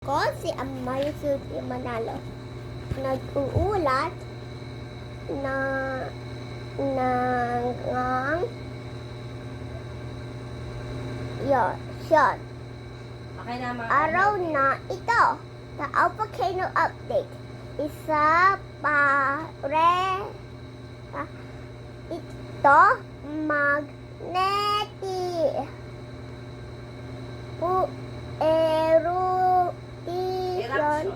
Ko si Amayusuti Manalo. Nag-uulat na ng siya. Okay na mga Araw na ito. The volcano update. Isa pare ito magneti. Eruption.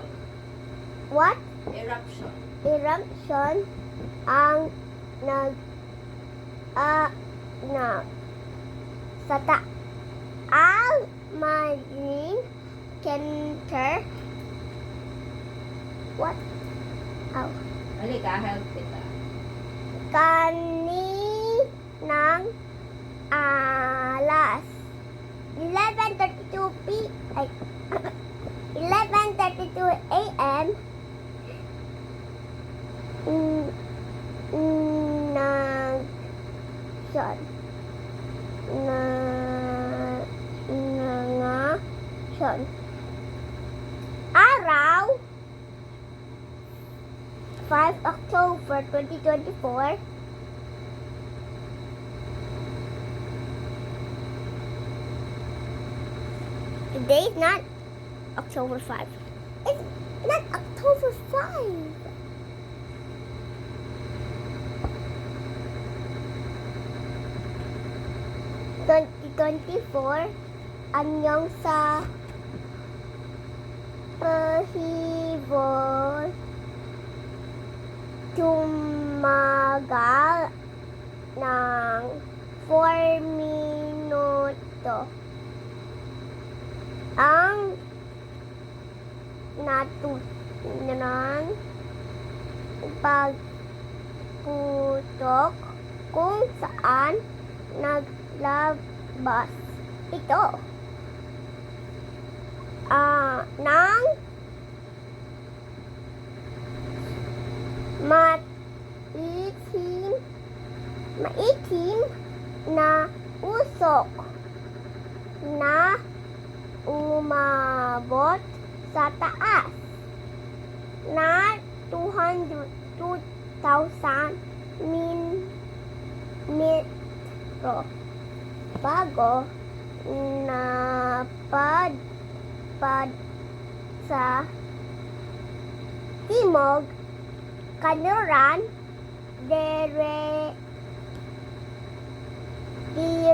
What? Eruption. Eruption ang sa taal maging center. What? Oh. Halika, help kita. Kaninang alas 11:32 p.m. 11:32 a.m. Araw 5 October 2024. Today is not October 5. It's not October 5. Anyong sa pahibol tumagal ng 4 minuto. Ang natutunan pagputok kung saan naglabas ito ng maitim na usok na umabot sa taas na 2,000 metro bago napadpad sa timog kanluran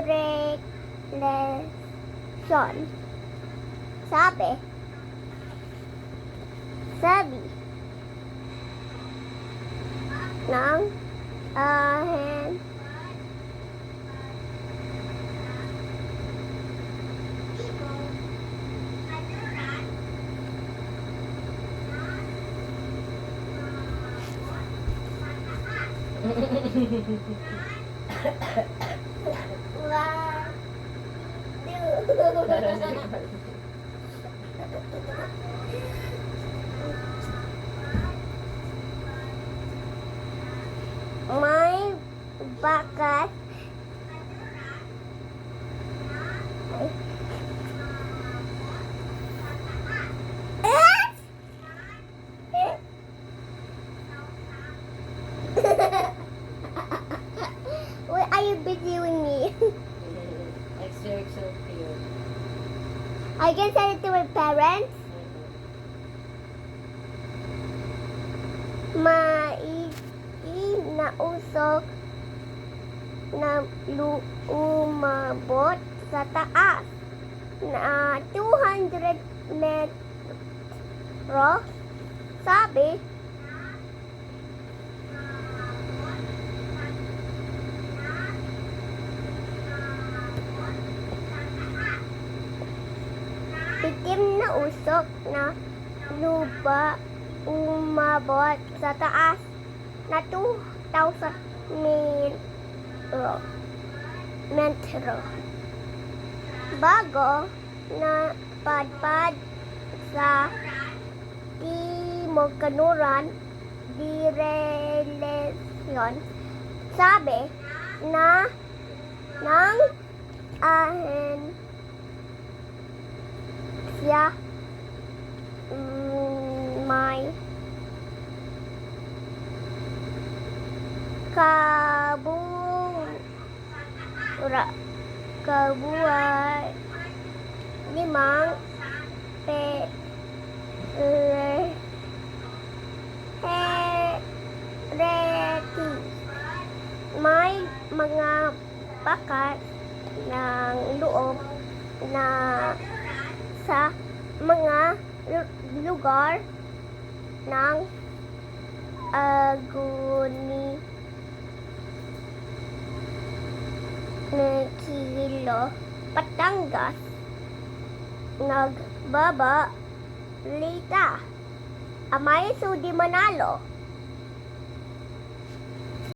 direksyon. Sabi ng ahen may bakat Why are you videoing me? Extra cute. I can send it to my parents. Maitim na usok na umabot sa taas na 200 metro. Sabi itim na usok na lupa umabot sa taas na 2,000 metro bago na padpad sa timog kanluran direksyon. Sabi ng ahensya may kabuhay limang hereti. May mga bakat ng loob na sa mga lugar ng aguni Kilo, Batangas, nagbabalita. Amay Sudi Manalo,